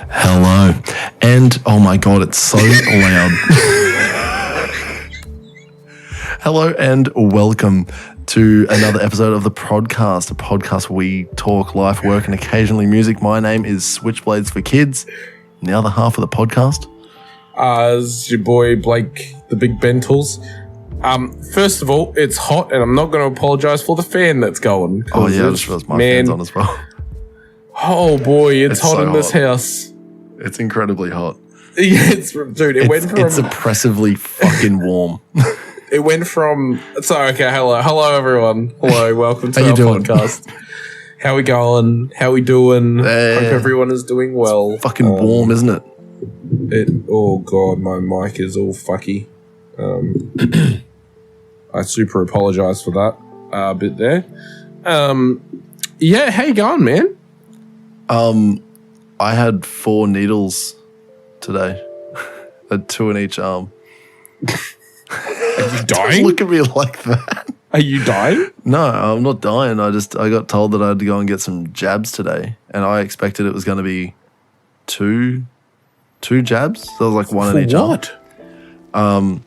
Hello. And, oh my God, it's so loud. Hello and welcome to another episode of the Prod.Cast, a podcast where we talk life, work, and occasionally music. My name is Switchblades for Kids. And the other half of the podcast. It's your boy Blake, the Big Bentles. First of all, it's hot, and I'm not going to apologise for the fan that's going. Oh yeah, I just realised my fan's on as well. Oh boy, it's hot in this house. It's incredibly hot. Yeah, it's oppressively fucking warm. It went from hello everyone. Hello, welcome to our podcast. How we going? How we doing? Hope everyone is doing well. It's fucking warm, isn't it? Oh god, my mic is all fucky. I super apologise for that bit there. Yeah, how you going, man? I had 4 needles today. I had 2 in each arm. Are you dying? Don't look at me like that. Are you dying? No, I'm not dying. I got told that I had to go and get some jabs today, and I expected it was going to be two jabs. So it was like one in each arm.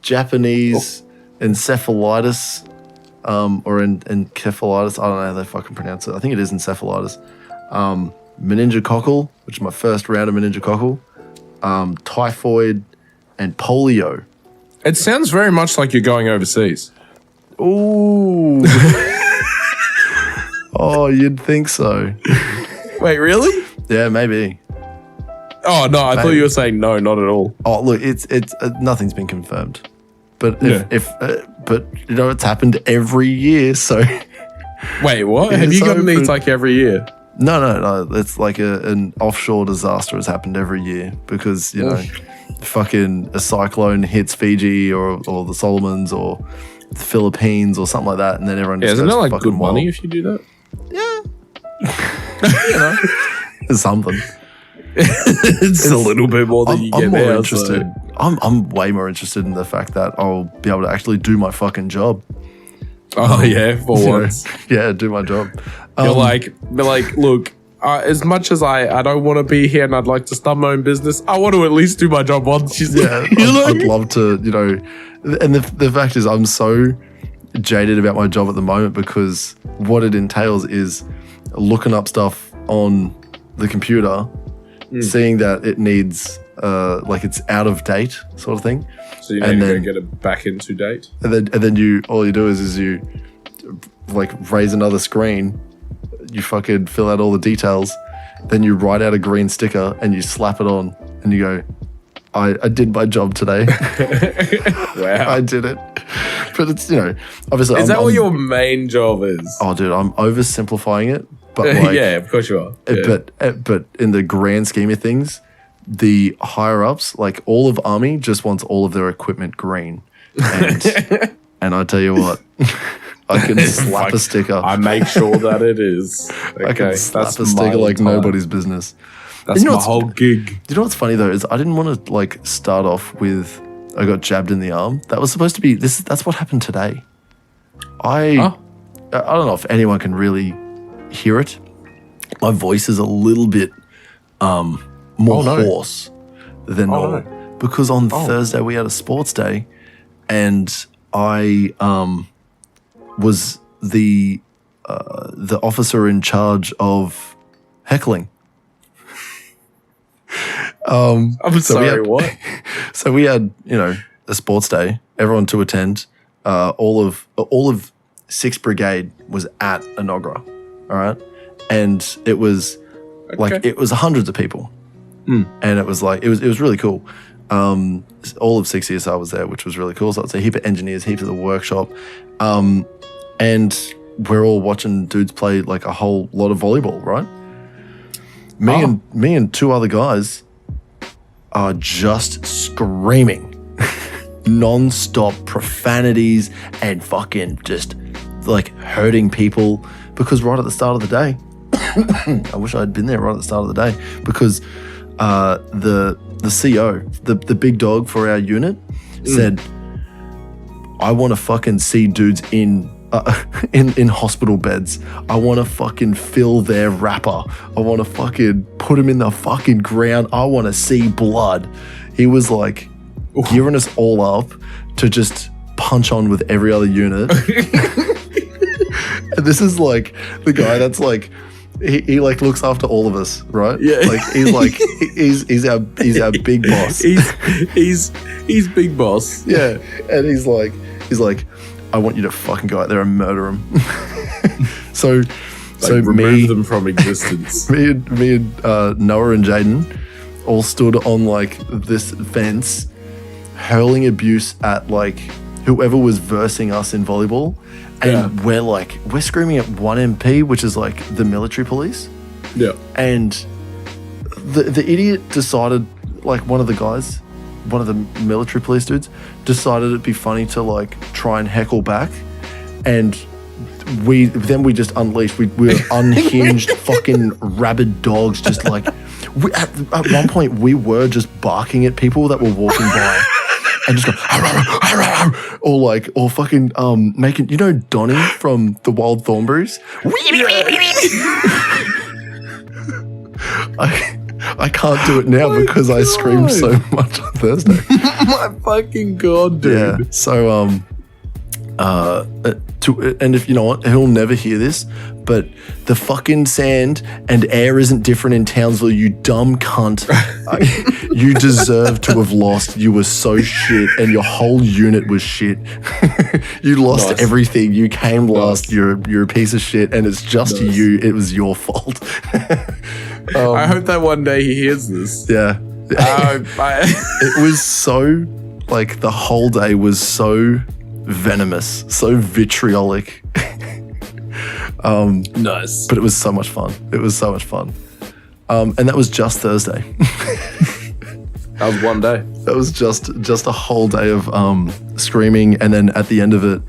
Japanese encephalitis, or encephalitis. I don't know how they fucking pronounce it. I think it is encephalitis. Meningococcal, which is my first round of meningococcal, typhoid, and polio. It sounds very much like you're going overseas. Ooh. Oh, you'd think so. Wait, really? Yeah, maybe. Oh, no, I thought you were saying no, not at all. Oh, look, it's nothing's been confirmed. But but you know, it's happened every year, so. Wait, what? Have you gotten these like every year? No. It's like an offshore disaster has happened every year because, you know, fucking a cyclone hits Fiji or the Solomons or the Philippines or something like that, and then everyone just isn't goes that like fucking good wild. money if you do that? Yeah. You know, it's something. It's a little bit more than you get I'm there. more interested. So. I'm way more interested in the fact that I'll be able to actually do my fucking job. Oh yeah, for once. Yeah, do my job. You're like, look, as much as I don't want to be here and I'd like to start my own business, I want to at least do my job once. Yeah, I'd love to, you know. And the fact is, I'm so jaded about my job at the moment because what it entails is looking up stuff on the computer, seeing that it needs, like it's out of date sort of thing. So you need to go get it back into date? And then all you do is you like raise another screen, you fucking fill out all the details, then you write out a green sticker and you slap it on and you go, I did my job today. Wow. I did it. But it's, you know, obviously. Is that what your main job is? Oh, dude, I'm oversimplifying it. But like, yeah, of course you are. Yeah. But in the grand scheme of things, the higher ups, like all of Army, just wants all of their equipment green. And, and I tell you what, I can slap a sticker. I make sure that it is. Okay, I can slap a sticker like nobody's business. That's my whole gig. You know what's funny though is I didn't want to like start off with I got jabbed in the arm. That was supposed to be that's what happened today. I don't know if anyone can really hear it. My voice is a little bit more hoarse than normal because on Thursday we had a sports day and I was the officer in charge of heckling. What? So we had, you know, a sports day, everyone to attend. All of 6th Brigade was at Enoggera, all right? And it was like, it was hundreds of people. And it was like, it was really cool. All of 6 ESR was there, which was really cool. So it's a heap of engineers, heaps of the workshop. And we're all watching dudes play like a whole lot of volleyball, right? Me and 2 other guys are just screaming non-stop profanities and fucking just like hurting people because right at the start of the day, I wish I'd been there right at the start of the day because the CO, the big dog for our unit said, I want to fucking see dudes in in hospital beds. I want to fucking fill their wrapper. I want to fucking put them in the fucking ground. I want to see blood. He was like gearing us all up to just punch on with every other unit. And this is like the guy that's like, he like looks after all of us, right? Yeah. Like he's our big boss. He's big boss. Yeah. And he's like, I want you to fucking go out there and murder him. so remove them from existence. me and Noah and Jaden all stood on like this fence, hurling abuse at like whoever was versing us in volleyball. And we're screaming at 1MP, which is like the military police. Yeah. And the idiot decided, like one of the military police dudes decided it'd be funny to like try and heckle back. And we just unleashed. We were unhinged fucking rabid dogs. Just like, at one point we were just barking at people that were walking by. And just go, or fucking making, you know, Donnie from the Wild Thornberrys? I can't do it now because I screamed so much on Thursday. My fucking God, dude. Yeah. So, and if you know what, he'll never hear this, but the fucking sand and air isn't different in Townsville, you dumb cunt. You deserve to have lost. You were so shit, and your whole unit was shit. You lost everything. You came last. You're a piece of shit, and it's just you. It was your fault. I hope that one day he hears this. Yeah. It was so, like, the whole day was so venomous, so vitriolic. Nice. But it was so much fun. And that was just Thursday. That was one day. That was just a whole day of screaming, and then at the end of it,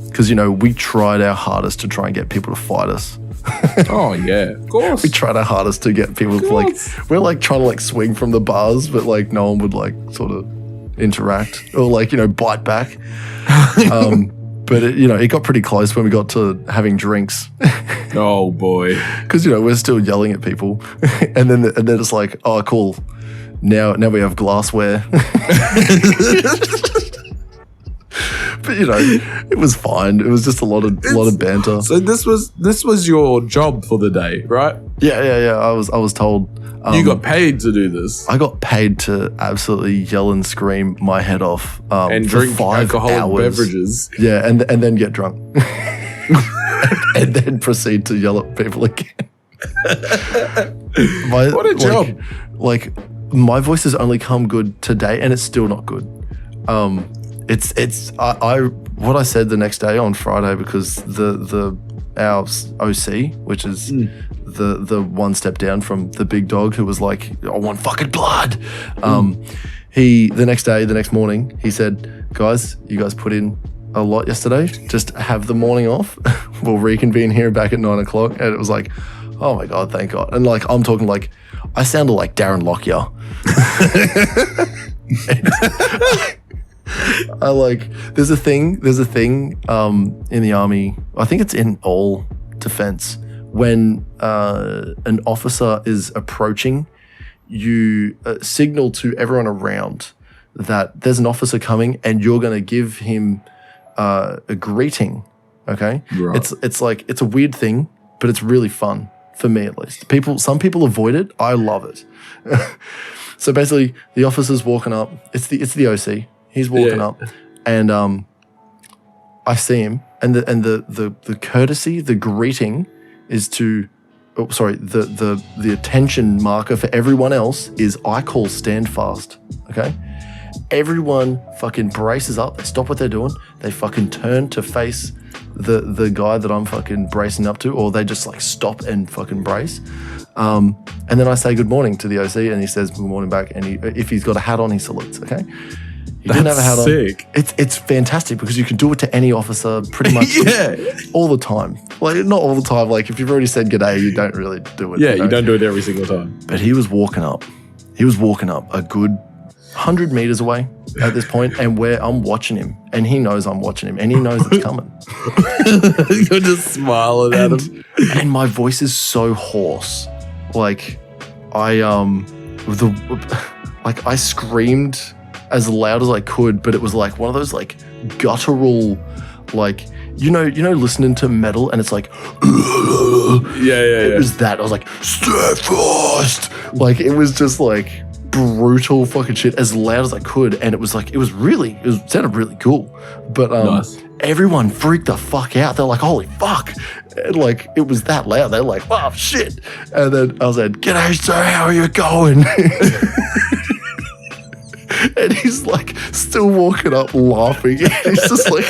because, you know, we tried our hardest to try and get people to fight us. Oh, yeah, of course. We tried our hardest to get people to, like, we're like trying to like swing from the bars, but like no one would like sort of interact or like, you know, bite back. But it, you know, it got pretty close when we got to having drinks. Oh boy. Because, you know, we're still yelling at people. and then it's like, oh, cool. Now we have glassware. But, you know, it was fine. It was just a lot of banter. So this was your job for the day, right? Yeah. I was told. You got paid to do this. I got paid to absolutely yell and scream my head off and for drink 5 alcoholic hours. beverages. Yeah, and then get drunk. and then proceed to yell at people again. What a job. Like, my voice has only come good today, and it's still not good. What I said the next day on Friday, because our OC, which is the one step down from the big dog who was like, I want fucking blood. The next morning, he said, guys, you guys put in a lot yesterday. Just have the morning off. We'll reconvene here back at 9 o'clock. And it was like, oh my God, thank God. And like, I'm talking like, I sounded like Darren Lockyer. I like, there's a thing in the army, I think it's in all defense, when an officer is approaching, you signal to everyone around that there's an officer coming and you're going to give him a greeting, okay? Right. It's like, it's a weird thing, but it's really fun, for me at least. Some people avoid it. I love it. So basically, the officer's walking up. It's the OC. He's walking up, and I see him, and the courtesy, the greeting, is to, the attention marker for everyone else is I call stand fast. Okay, everyone fucking braces up. They stop what they're doing. They fucking turn to face the guy that I'm fucking bracing up to, or they just like stop and fucking brace. And then I say good morning to the OC, and he says good morning back. And if he's got a hat on, he salutes. Okay. You didn't have a hat sick. on. It's fantastic because you can do it to any officer pretty much all the time. Like, not all the time. Like, if you've already said g'day, you don't really do it. Yeah, you don't do it every single time. But he was walking up. A good 100 meters away at this point, and where I'm watching him, and he knows I'm watching him, and he knows it's coming. You're just smiling at him. And my voice is so hoarse. Like, I screamed as loud as I could, but it was like one of those like guttural, like, you know, listening to metal and it's like, It was that. I was like, steadfast. Like, it was just like brutal fucking shit as loud as I could. And it was like, it sounded really cool. But nice. Everyone freaked the fuck out. They're like, holy fuck. And like, it was that loud. They're like, oh shit. And then I was like, g'day sir, how are you going? And he's like still walking up laughing. He's just like,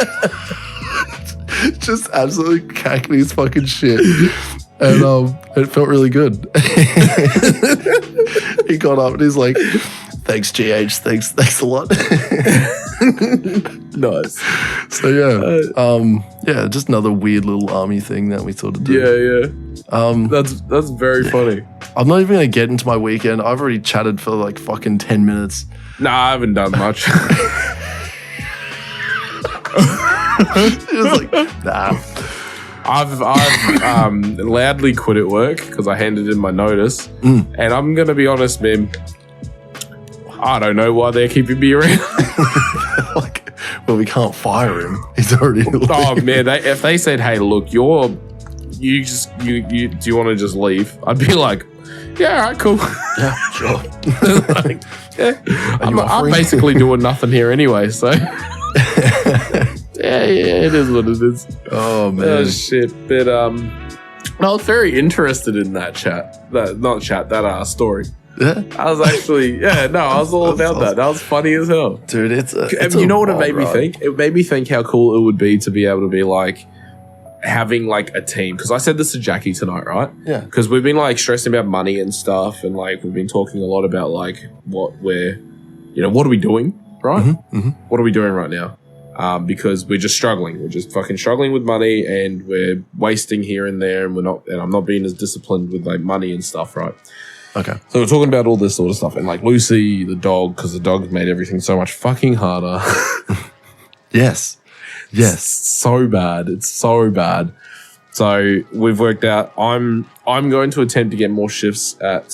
just absolutely cacking his fucking shit. And it felt really good. He got up and he's like, thanks GH, thanks a lot. Nice. So yeah, just another weird little army thing that we sort of do. Yeah. That's very funny. I'm not even gonna get into my weekend. I've already chatted for like fucking 10 minutes. Nah, I haven't done much. He was like, nah. I've loudly quit at work because I handed in my notice, and I'm gonna be honest, man. I don't know why they're keeping me around. Like, well, we can't fire him. He's already. Oh man, if they said, "Hey, look, do you want to just leave?" I'd be like, "Yeah, all right, cool." Yeah, sure. Like, yeah, I'm basically doing nothing here anyway, so. Yeah, it is what it is. Oh man, oh shit. But I was very interested in that story. Yeah, I was actually, I was all about that. That was funny as hell, dude. It's you know what it made me think? It made me think how cool it would be to be able to be like having like a team. Because I said this to Jackie tonight, right? Yeah. Because we've been like stressing about money and stuff, and like we've been talking a lot about like what are we doing, right? Mm-hmm. What are we doing right now? Because we're just struggling. We're just fucking struggling with money, and we're wasting here and there, and I'm not being as disciplined with like money and stuff, right? Okay. So we're talking about all this sort of stuff, and like Lucy, the dog, because the dog made everything so much fucking harder. Yes. It's so bad. It's so bad. So we've worked out. I'm going to attempt to get more shifts at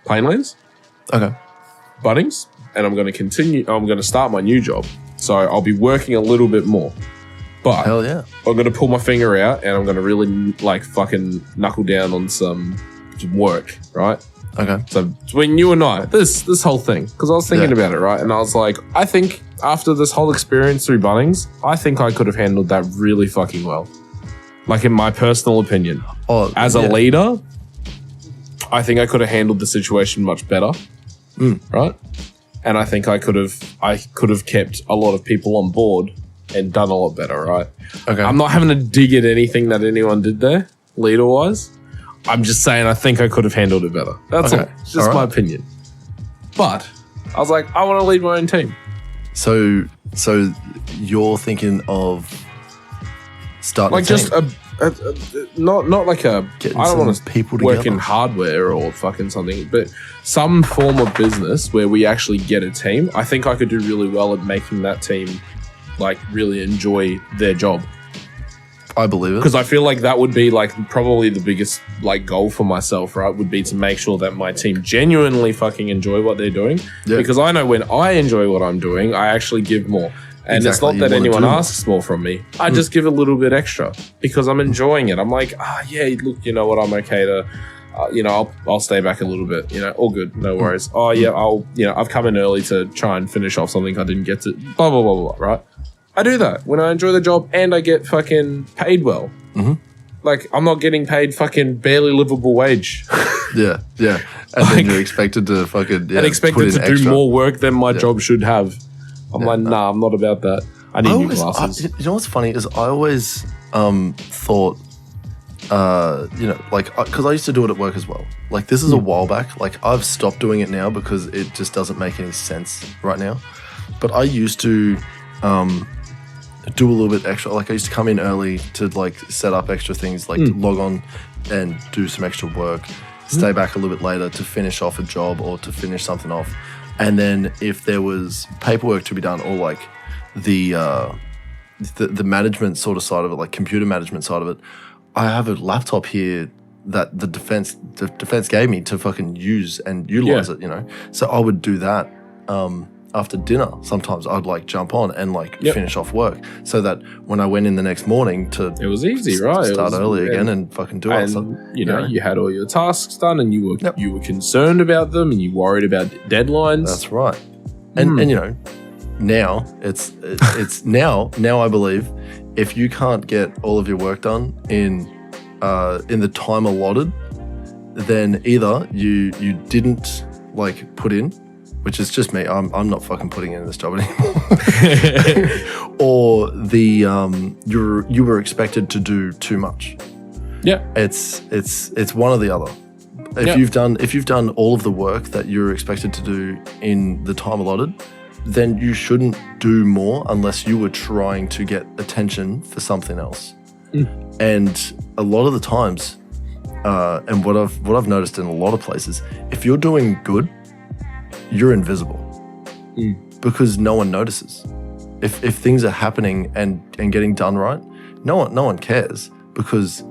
Plainlands. Okay. Bunnings, and I'm going to continue. I'm going to start my new job. So I'll be working a little bit more. But hell yeah, I'm going to pull my finger out and I'm going to really like fucking knuckle down on some work, right? Okay. So between you and I, this whole thing, because I was thinking about it, right? And I was like, I think after this whole experience through Bunnings, I think I could have handled that really fucking well. Like in my personal opinion. As a leader, I think I could have handled the situation much better, right? And I think I could have kept a lot of people on board and done a lot better, right? Okay. I'm not having to dig at anything that anyone did there, leader-wise. I'm just saying I think I could have handled it better. That's all. It's just my opinion. But I was like, I want to lead my own team. So you're thinking of starting like just not like a getting I don't want to people work together in hardware or fucking something, but some form of business where we actually get a team. I think I could do really well at making that team like really enjoy their job. I believe it. Because I feel like that would be like probably the biggest like goal for myself, right? Would be to make sure that my team genuinely fucking enjoy what they're doing. Yeah. Because I know when I enjoy what I'm doing, I actually give more. And it's not that anyone asks more from me. I just give a little bit extra because I'm enjoying it. I'm like, look, you know what? I'm okay to, I'll stay back a little bit. All good, no worries. Oh yeah, I've come in early to try and finish off something I didn't get to. Blah blah blah blah. Right? I do that when I enjoy the job and I get fucking paid well. Mm-hmm. Like I'm not getting paid fucking barely livable wage. Yeah. And then you're expected to fucking and expected to do more work than my job should have. I'm like, nah, I'm not about that. I need new glasses. You know what's funny is I always thought, because I used to do it at work as well. Like this is a while back. Like I've stopped doing it now because it just doesn't make any sense right now. But I used to do a little bit extra. Like I used to come in early to like set up extra things, like to log on and do some extra work. Stay back a little bit later to finish off a job or to finish something off. And then if there was paperwork to be done, or like the management sort of side of it, like computer management side of it, I have a laptop here that the defense gave me to fucking use and utilize it, you know. So I would do that after dinner. Sometimes I'd like jump on and like finish off work, so that when I went in the next morning it was easy, right? Start early again and fucking do it. So, you know, you had all your tasks done, and you were concerned about them, and you worried about deadlines. That's right. And you know, now it's now I believe if you can't get all of your work done in the time allotted, then either you didn't like put in, which is just me. I'm not fucking putting in this job anymore. Or you were expected to do too much. Yeah, it's one or the other. If you've done all of the work that you're expected to do in the time allotted, then you shouldn't do more unless you were trying to get attention for something else. And a lot of the times, and what I've noticed in a lot of places, if you're doing good, you're invisible because no one notices. If things are happening and getting done right, no one cares, because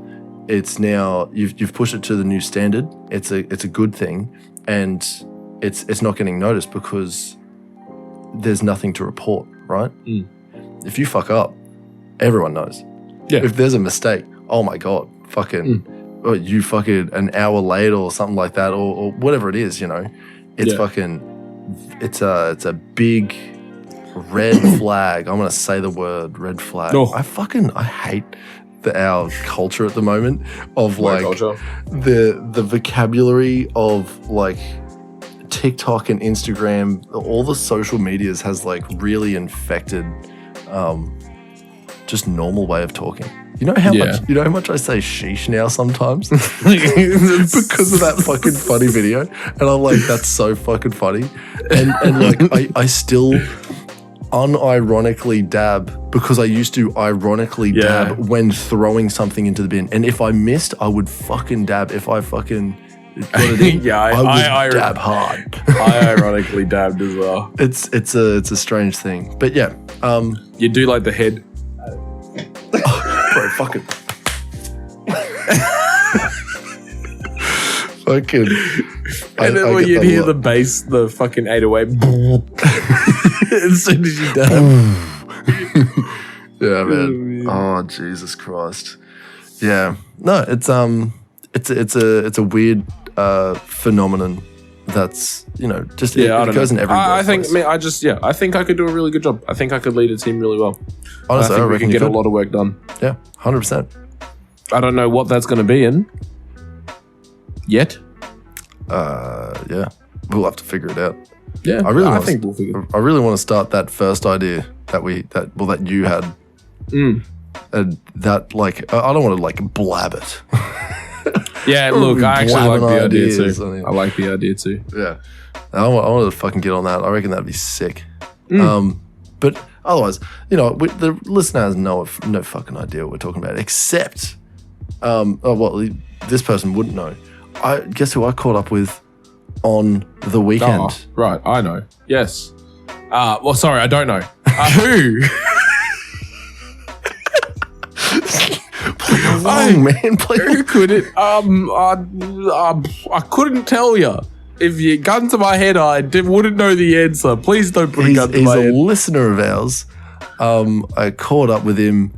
it's now you've pushed it to the new standard. It's a good thing, and it's not getting noticed because there's nothing to report, right? If you fuck up, everyone knows. Yeah. If there's a mistake, oh my God, or you fucking an hour late or something like that, or whatever it is, you know, it's it's a big red flag. I'm going to say the word red flag. Oh. I hate our culture at the moment of like the vocabulary of like TikTok and Instagram. All the social medias has like really infected just normal way of talking. You know how much I say sheesh now sometimes because of that fucking funny video, and I'm like, that's so fucking funny, and like I still unironically dab because I used to ironically dab when throwing something into the bin, and if I missed, I would fucking dab. If I fucking got it in, I would dab hard. I ironically dabbed as well. It's a strange thing, but yeah, you do like the head. Bro, fucking. Fucking. And then when you'd hear the bass, the fucking 808, as soon as you done. Yeah, man. Oh, Jesus Christ. Yeah. No, it's a weird phenomenon that's, you know, just it goes in every I think I could do a really good job. I think I could lead a team really well. Honestly, I think we can get a lot of work done. Yeah, 100%. I don't know what that's going to be in yet. Yeah, we'll have to figure it out. Yeah, I think we'll figure it out. I really want to start that first idea that you had. And that, like, I don't want to, like, blab it. Yeah, look, I actually like the idea too. I like the idea too. Yeah. I want to fucking get on that. I reckon that'd be sick. But otherwise, you know, the listener has no fucking idea what we're talking about, except, this person wouldn't know. Guess who I caught up with on the weekend? Oh, right, I know. Yes. Well, sorry, I don't know. Who? Play along, man. Who couldn't? I couldn't tell you. If you gun to my head, I wouldn't know the answer. Please don't put a gun to my head. He's a listener of ours. I caught up with him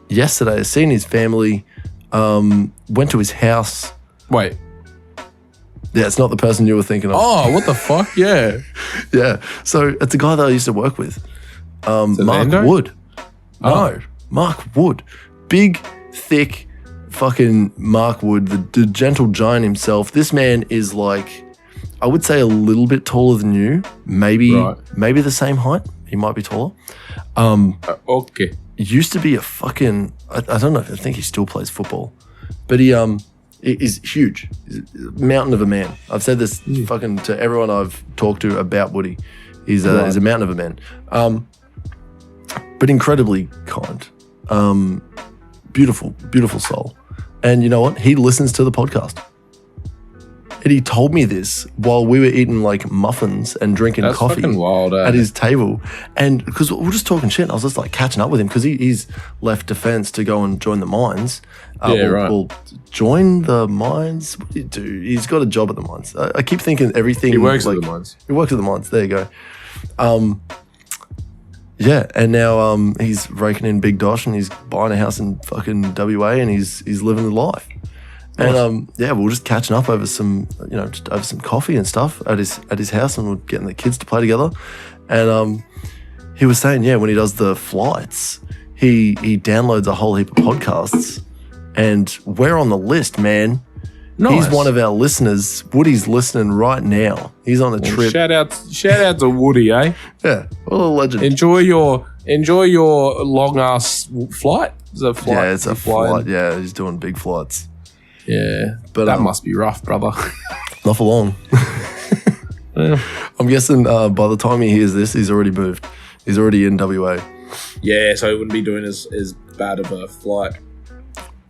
yesterday. I seen his family. Went to his house. Wait. Yeah, it's not the person you were thinking of. Oh, what the fuck? Yeah. Yeah. So it's a guy that I used to work with. Mark Wood. No, Mark Wood. Big, thick, fucking Mark Wood, the gentle giant himself. This man is like, I would say a little bit taller than you. Maybe the same height. He might be taller. Okay. Used to be a fucking, I don't know, I think he still plays football. But he is huge. He's a mountain of a man. I've said this fucking to everyone I've talked to about Woody. He's a mountain of a man. But incredibly kind. Beautiful, beautiful soul. And you know what? He listens to the podcast. And he told me this while we were eating like muffins and drinking coffee fucking wild, at his table. And because we were just talking shit, and I was just like catching up with him because he's left defense to go and join the mines. Right. Well, join the mines? What do you do? He's got a job at the mines. I keep thinking everything. He works at the mines. He works at the mines. There you go. Yeah, and now he's raking in big dosh and he's buying a house in fucking WA and he's living the life. And we were just catching up over some, just over some coffee and stuff at his house, and we're getting the kids to play together. And he was saying, when he does the flights, he downloads a whole heap of podcasts, and we're on the list, man. Nice. He's one of our listeners. Woody's listening right now. He's on a trip. Shout out to Woody, eh? Yeah, what a legend. Enjoy your long ass flight. Is it a flight? Yeah, it's a flight. Yeah, he's doing big flights. Yeah, but that must be rough, brother. Not for long. Yeah. I'm guessing by the time he hears this, he's already moved. He's already in WA. Yeah, so he wouldn't be doing as bad of a flight.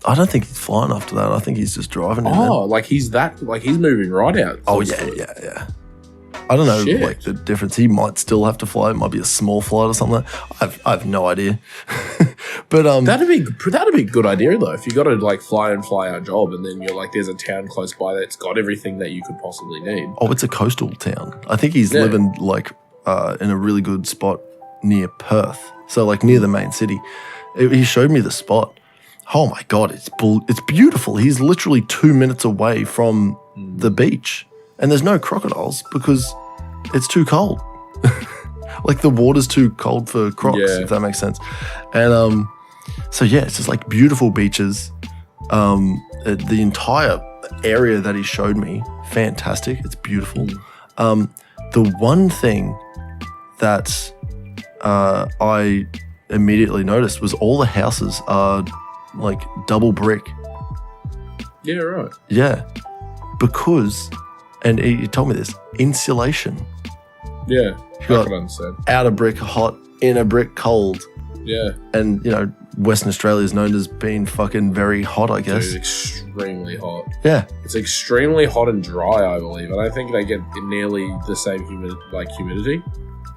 I don't think he's flying after that. I think he's just driving. He's moving right out. Oh yeah. I don't know, like the difference. He might still have to fly. It might be a small flight or something. I have no idea. But that'd be a good idea though. If you got to like fly out job, and then you're like, there's a town close by that's got everything that you could possibly need. Oh, it's a coastal town. I think he's living like in a really good spot near Perth. So like near the main city. He showed me the spot. Oh my God, it's beautiful. He's literally 2 minutes away from the beach, and there's no crocodiles because it's too cold. Like the water's too cold for crocs, if that makes sense. And it's just like beautiful beaches. The entire area that he showed me, fantastic. It's beautiful. The one thing that I immediately noticed was all the houses are like double brick. Yeah, right. Yeah, because, and he told me this, insulation. Yeah, I can understand. Outer brick hot, inner brick cold. Yeah. And, Western Australia is known as being fucking very hot, I guess. It's extremely hot. Yeah. It's extremely hot and dry, I believe. And I think they get nearly the same humidity.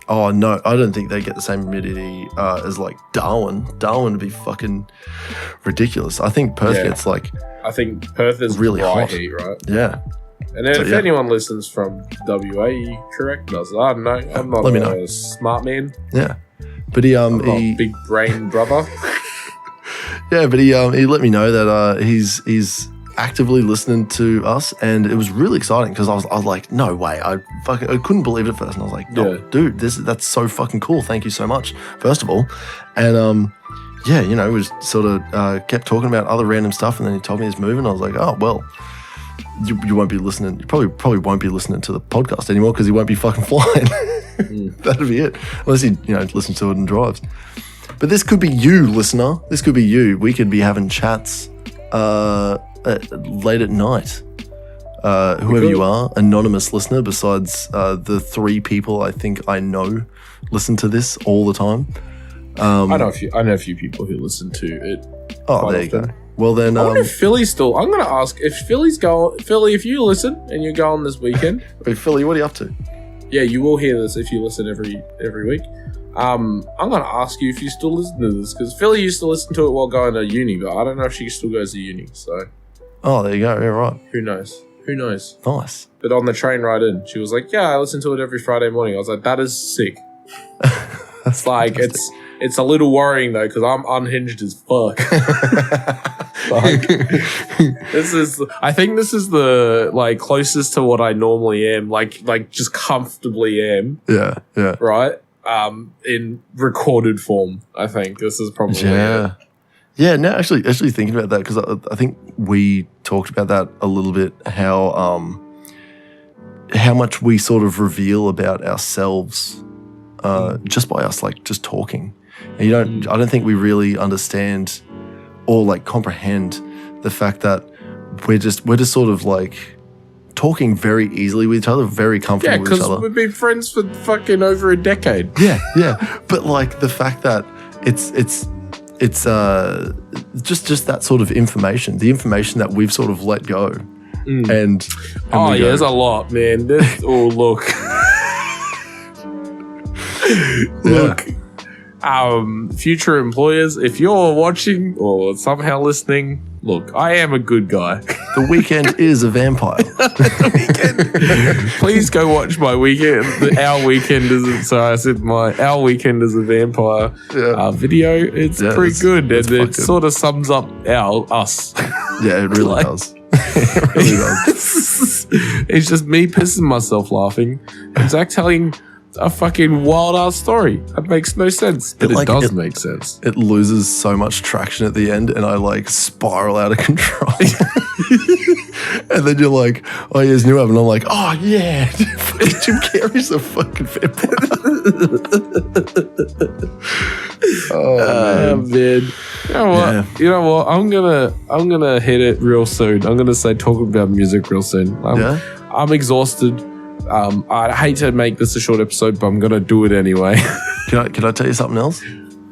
Oh, no, I don't think they get the same humidity as like Darwin. Darwin would be fucking ridiculous. I think Perth gets like... I think Perth is really hot heat, right? Yeah. And then if anyone listens from WA, you correct us. I don't know. I'm not a smart man. Yeah. But he big brain brother. Yeah, but he let me know that he's actively listening to us, and it was really exciting because I was like, no way, I couldn't believe it at first, and I was like, no, dude, that's so fucking cool. Thank you so much, first of all, and we sort of kept talking about other random stuff, and then he told me he's moving. I was like, oh well, you won't be listening. You probably won't be listening to the podcast anymore because he won't be fucking flying. That'll be it, unless he listens to it and drives. But this could be you, listener. This could be you. We could be having chats late at night. Whoever you are, anonymous listener, besides the 3 people I think I know listen to this all the time. I know a few people who listen to it. Oh, there you go. Well then, I wonder if Philly's still. I'm going to ask if Philly's going. Philly, if you listen and you're going this weekend. Hey, Philly, what are you up to? Yeah, you will hear this if you listen every week. I'm going to ask you if you still listen to this, because Philly used to listen to it while going to uni, but I don't know if she still goes to uni. So. Oh, there you go. Yeah, right. Who knows? Nice. But on the train ride in, she was like, "Yeah, I listen to it every Friday morning." I was like, "That is sick." It's like it's a little worrying though, because I'm unhinged as fuck. Like, I think this is the like closest to what I normally am, like just comfortably am. Yeah. Right. In recorded form, I think this is probably it. Yeah, no, actually thinking about that, because I think we talked about that a little bit, how much we sort of reveal about ourselves just by us like just talking. And I don't think we really understand or like comprehend the fact that we're just sort of like talking very easily with each other, very comfortable with each other. Yeah, because we've been friends for fucking over a decade. Yeah. But like the fact that it's just that sort of information, the information that we've sort of let go And there's a lot, man. Look. Look. Future employers, if you're watching or somehow listening, look, I am a good guy. The Weeknd is a vampire. Please go watch my Weeknd. Our Weeknd is a vampire video. It's pretty good, and it sort of sums up us. Yeah, it really does. It really does. It's just me pissing myself laughing, and Zakk telling a fucking wild ass story. That makes no sense, but it does make sense. It loses so much traction at the end, and I like spiral out of control. And then you're like, "Oh, yeah, his new album." And I'm like, "Oh yeah, Jim Carrey's a fucking vampire." Man. You know what? Yeah. You know what? I'm gonna hit it real soon. I'm gonna say talking about music real soon. I'm exhausted. I hate to make this a short episode, but I'm going to do it anyway. Can I tell you something else?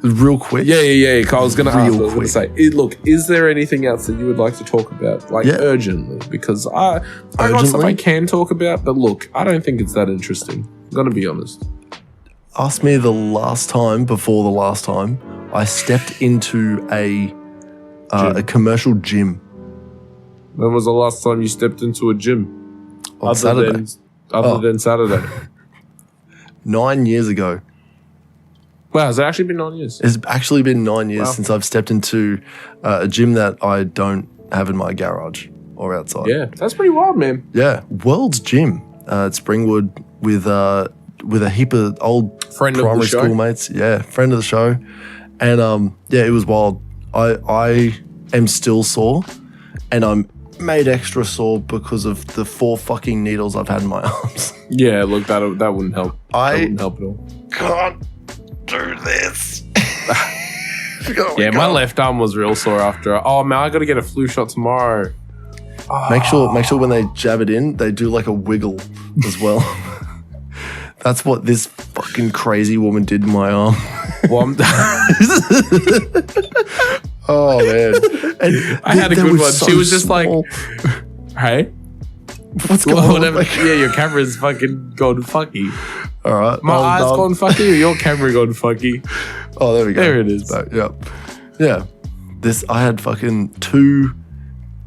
Real quick? Yeah. I was going to say, look, is there anything else that you would like to talk about? Urgently? Because I got stuff I can talk about, but look, I don't think it's that interesting. I'm going to be honest. Ask me the last time, before the last time, I stepped into a commercial gym. When was the last time you stepped into a gym? On Saturday. Other than Saturday. 9 years ago. Wow, has it actually been 9 years? It's actually been 9 years since I've stepped into a gym that I don't have in my garage or outside. Yeah, that's pretty wild, man. Yeah, World's Gym at Springwood with a heap of old primary school mates. Yeah, friend of the show. And it was wild. I am still sore, and I'm made extra sore because of the 4 fucking needles I've had in my arms. Yeah, look, that wouldn't help. That wouldn't help at all. Can't do this. My left arm was real sore after. Oh man, I got to get a flu shot tomorrow. Make sure when they jab it in, they do like a wiggle as well. That's what this fucking crazy woman did to my arm. Well, oh man, and I had a good one. So she was just small. Like, "Hey, what's going on?" Yeah, your camera's fucking gone fucky. All right, my eyes gone fucky, or your camera gone fucky. Oh, there we go. There it is. So, yeah. I had fucking 2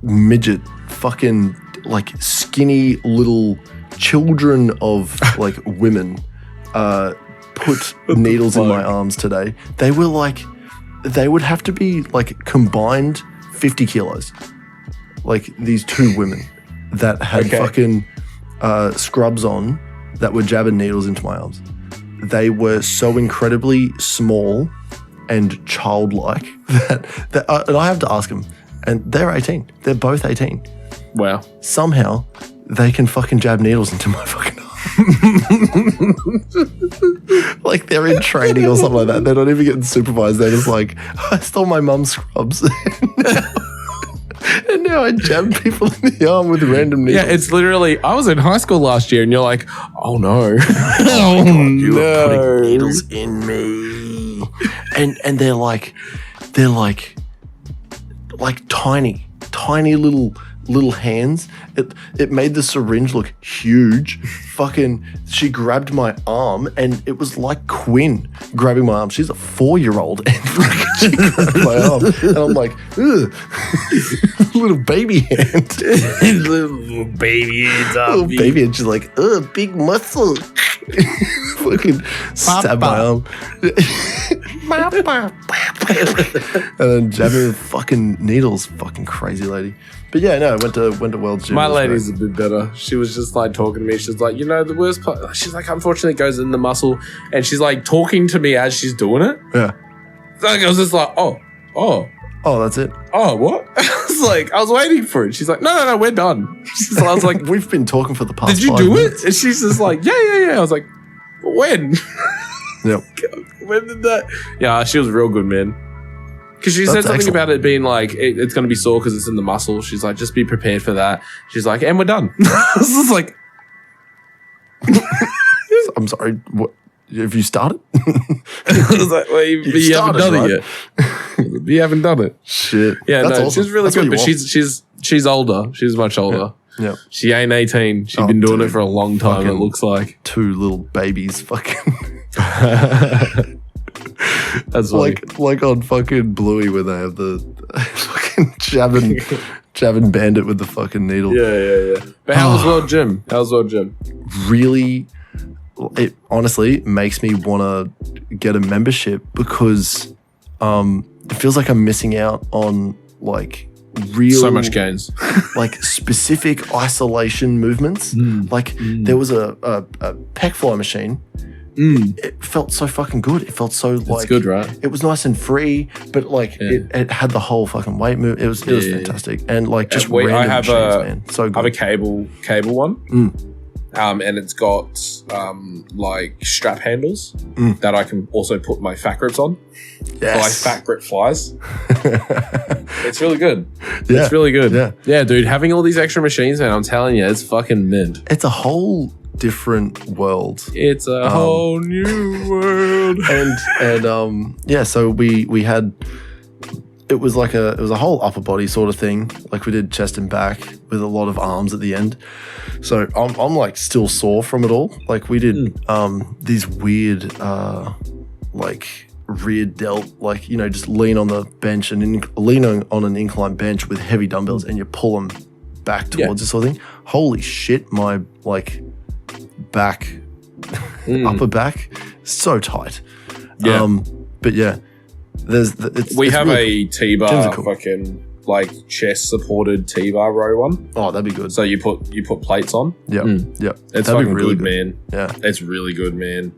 midget, fucking like skinny little children of like women, put needles in my arms today. They were like. They would have to be like combined 50 kilos. Like these 2 women that had fucking scrubs on that were jabbing needles into my arms. They were so incredibly small and childlike that and I have to ask them, and they're 18. They're both 18. Wow. Somehow they can fucking jab needles into my fucking arm. Like they're in training or something like that. They're not even getting supervised. They're just like, I stole my mum's scrubs. And now I jab people in the arm with random needles. Yeah, it's literally, I was in high school last year and you're like, oh no. Oh my God, you are putting needles in me. And they're like tiny little hands. It made the syringe look huge. Fucking, she grabbed my arm and it was like Quinn grabbing my arm. She's a 4-year-old and she grabbed my arm. And I'm like, ugh. Little baby hand. Little baby hands up. Little baby hand. She's like, ugh, big muscle. Fucking stab my arm. And then jabbing with fucking needles. Fucking crazy lady. But yeah, no, I went to World's Gym. My lady's a bit better. She was just like talking to me. She's like, the worst part, she's like, unfortunately it goes in the muscle. And she's like talking to me as she's doing it. Yeah. Like, I was just like, oh, that's it. Oh, what? I was waiting for it. She's like, no, we're done. I was like, we've been talking for the past 5 minutes. Did you do minutes. it? And she's just like, yeah. I was like, when? Yep. When did that? Yeah, she was real good, man. Because she said something about it being like, it's going to be sore because it's in the muscle. She's like, just be prepared for that. She's like, and we're done. I was just like, I'm sorry, what? Have you started? I was like, well, you haven't done it yet. You haven't done it. Shit. Yeah, that's awesome. She's really good, but she's older. She's much older. Yeah. She ain't 18. She's been doing it for a long time, it looks like. 2 little babies fucking. That's funny. like on fucking Bluey when they have the fucking jabbing bandit with the fucking needle. Yeah. But how was World Gym? Really, it honestly makes me want to get a membership because it feels like I'm missing out on like real so much gains, like specific isolation movements. There was a pec fly machine. It felt so fucking good. It felt so like, it's good, right? It was nice and free, but like it had the whole fucking weight move. It was fantastic, and like just random machines, man. So good. I have a cable one, and it's got like strap handles that I can also put my fat grips on. Yes. For like fat grip flies. It's really good. Yeah. It's really good. Yeah, dude. Having all these extra machines, man, I'm telling you, it's fucking mint. It's a whole different world. It's a whole new world. And so we had it was a whole upper body sort of thing. Like we did chest and back with a lot of arms at the end. So I'm like still sore from it all. Like we did these weird like rear delt, like, you know, just lean on the bench and lean on an incline bench with heavy dumbbells and you pull them back towards this sort of thing. Holy shit, my like back, upper back, so tight. But yeah, we have a T-bar fucking like chest supported T-bar row one. Oh, that'd be good. So you put plates on. Yeah, it's fucking really good, man. Yeah, it's really good, man.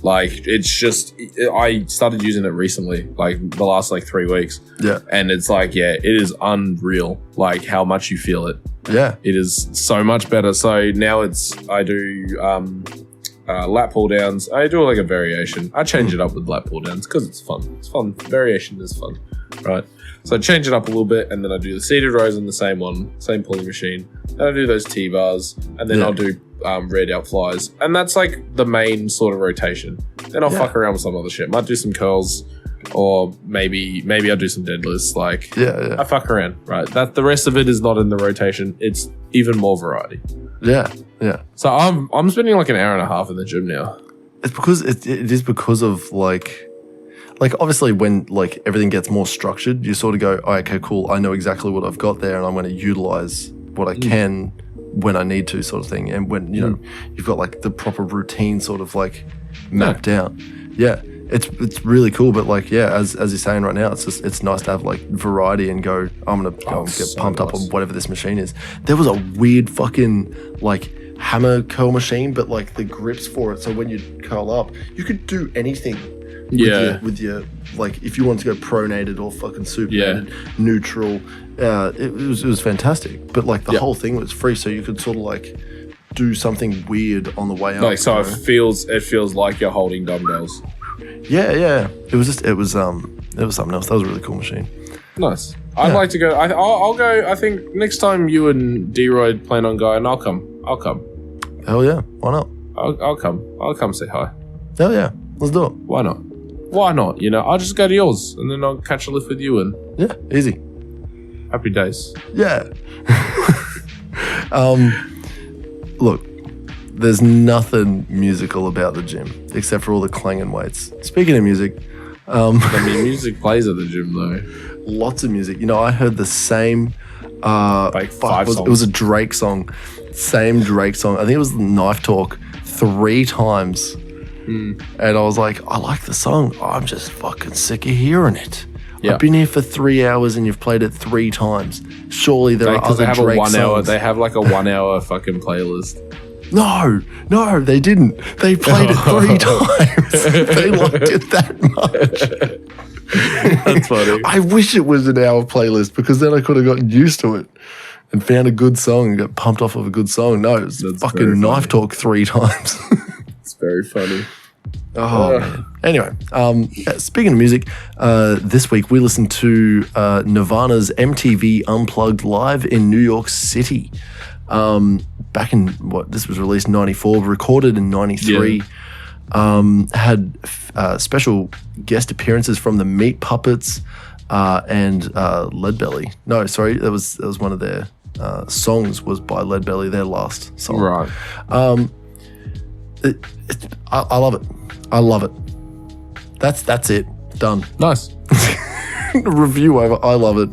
Like it's just I started using it recently, like the last like 3 weeks. Yeah, and it's like it is unreal, like how much you feel it. Yeah, it is so much better. So now I do lat pull downs. I do like a variation. I change it up with lat pull downs because it's fun. It's fun. Variation is fun, right? So I change it up a little bit, and then I do the seated rows on the same one, same pulling machine. Then I do those T-bars, and then I'll do rear delt flies. And that's like the main sort of rotation. Then I'll fuck around with some other shit. Might do some curls, or maybe I'll do some deadlifts. Like, I fuck around, right? That the rest of it is not in the rotation. It's even more variety. Yeah. So I'm spending like an hour and a half in the gym now. It's because it is because of like obviously when like everything gets more structured, you sort of go, oh, okay, cool. I know exactly what I've got there, and I'm going to utilize what I can when I need to, sort of thing. And when you know you've got like the proper routine sort of like mapped out. Yeah, it's really cool. But like as you're saying right now, it's nice to have like variety and go. I'm gonna go and get pumped up on whatever this machine is. There was a weird fucking like hammer curl machine, but like the grips for it. So when you curl up, you could do anything. With your like if you wanted to go pronated or fucking supinated, neutral, it was fantastic. But like the whole thing was free, so you could sort of like do something weird on the way up. Like so, it feels like you're holding dumbbells. Yeah. It was something else. That was a really cool machine. Nice. I'd like to go. I'll go. I think next time you and D-Royd plan on going, I'll come. Hell yeah! Why not? I'll come. I'll come say hi. Hell yeah! Let's do it. Why not? You know, I'll just go to yours and then I'll catch a lift with you and easy. Happy days. Yeah. Look, there's nothing musical about the gym except for all the clanging weights. Speaking of music, I mean, music plays at the gym though. Lots of music. You know, I heard the same. Like 5 songs. It was a Drake song. Same Drake song. I think it was Knife Talk 3 times. And I was like, I like the song. I'm just fucking sick of hearing it. I've been here for 3 hours and you've played it 3 times. Surely there are other Drake songs. They have like a 1 hour fucking playlist. No, they didn't. They played it 3 times. They liked it that much. That's funny. I wish it was an hour playlist because then I could have gotten used to it and found a good song and got pumped off of a good song. No, it was fucking Knife Talk 3 times. It's very funny. Oh, man. Anyway, speaking of music, this week we listened to Nirvana's MTV Unplugged live in New York City. Back in, this was released in 94, recorded in 93. Had special guest appearances from the Meat Puppets and Leadbelly. No, sorry, that was one of their songs was by Lead Belly, their last song. Right. I love it. I love it. That's it. Done. Nice. Review over. I love it.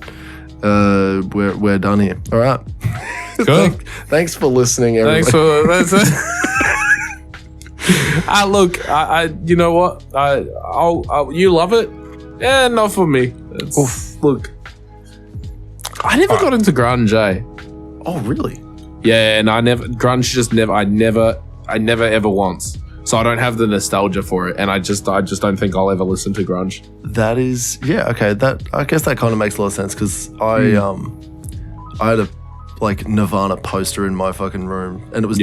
We're done here. All right. Cool. Thanks for listening, everybody. Thanks for look, you know what? I'll you love it? Yeah, not for me. Look, I never got into grunge, eh? Oh, really? Yeah, and I never ever once. So I don't have the nostalgia for it, and I just don't think I'll ever listen to grunge. That is, yeah, okay. I guess that kind of makes a lot of sense because I had a Nirvana poster in my fucking room, and it was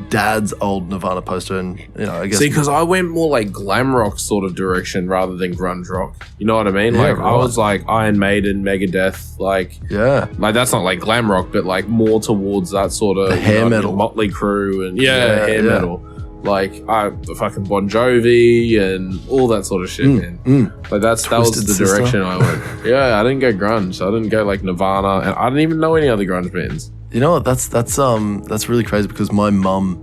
dad's old Nirvana poster, and I guess because I went more like glam rock sort of direction rather than grunge rock. You know what I mean? Yeah, right. I was like Iron Maiden, Megadeth, like that's not like glam rock, but like more towards that sort of hair metal, Motley Crue, and hair metal. Like I fucking Bon Jovi and all that sort of shit, man. Like that was the direction I went. Yeah, I didn't go grunge. I didn't go like Nirvana, and I didn't even know any other grunge bands. You know what? That's really crazy because my mum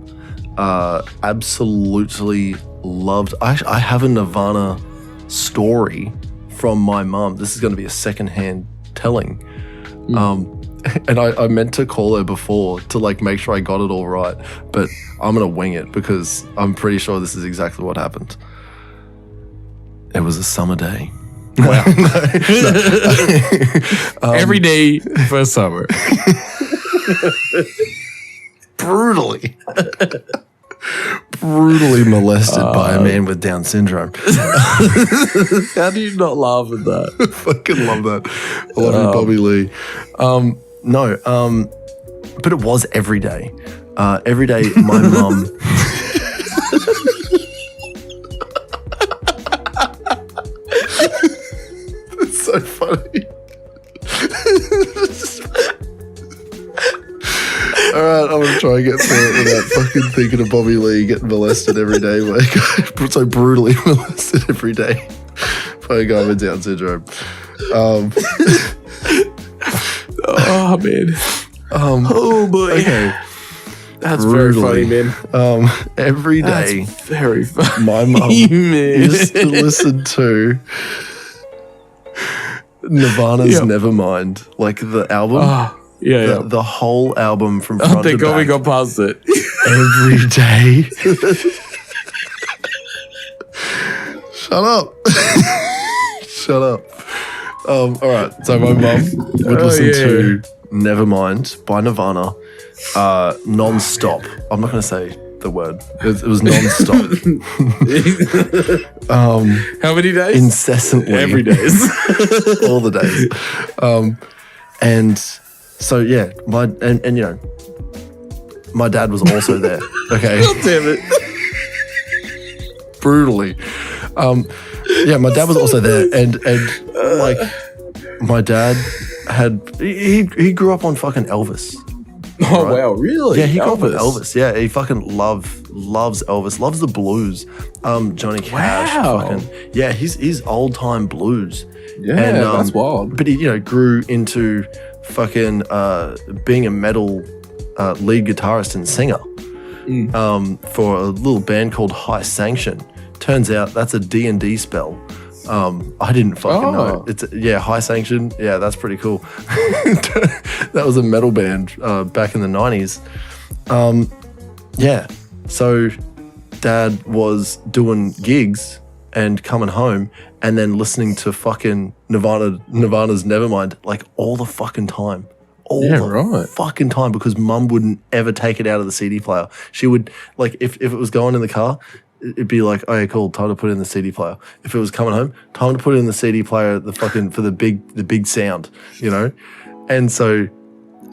absolutely loved. I have a Nirvana story from my mum. This is going to be a secondhand telling. And I meant to call her before to make sure I got it all right, but I'm going to wing it because I'm pretty sure this is exactly what happened. It was a summer day. Wow. Every day for summer. Brutally molested by a man with Down syndrome. How do you not laugh at that? I fucking love that. I love you, Bobby Lee. But it was every day. Every day, my mum. That's so funny. All right, I'm gonna try and get through it without fucking thinking of Bobby Lee getting molested every day. So brutally molested every day by a guy with Down syndrome. Oh man. Oh boy. Okay. That's brutally, very funny, man. Every day. That's very funny. My mum used to listen to Nirvana's Nevermind, like the album. The whole album from front to back. Thank God we got past it. Every day. Shut up. Shut up. All right. So my mum would listen to Nevermind by Nirvana non-stop. I'm not going to say the word. It was non-stop. How many days? Incessantly. Every day. All the days. And so, yeah, my dad was also there. Okay. God damn it. Brutally. My dad was also there, and my dad he grew up on fucking Elvis. Oh right? Wow, really? Yeah, he grew up with Elvis. Yeah, he fucking loves Elvis, loves the blues. Johnny Cash. Wow. He's old time blues. Yeah, and, that's wild. But he grew into fucking being a metal lead guitarist and singer for a little band called High Sanction. Turns out that's a D&D spell. I didn't fucking know. It's High Sanction. Yeah, that's pretty cool. That was a metal band back in the 90s. So Dad was doing gigs and coming home and then listening to fucking Nirvana's Nevermind all the fucking time. Fucking time, because Mum wouldn't ever take it out of the CD player. She would, if it was going in the car, it'd be like, okay, cool, time to put it in the CD player. If it was coming home, time to put it in the CD player, for the big sound, And so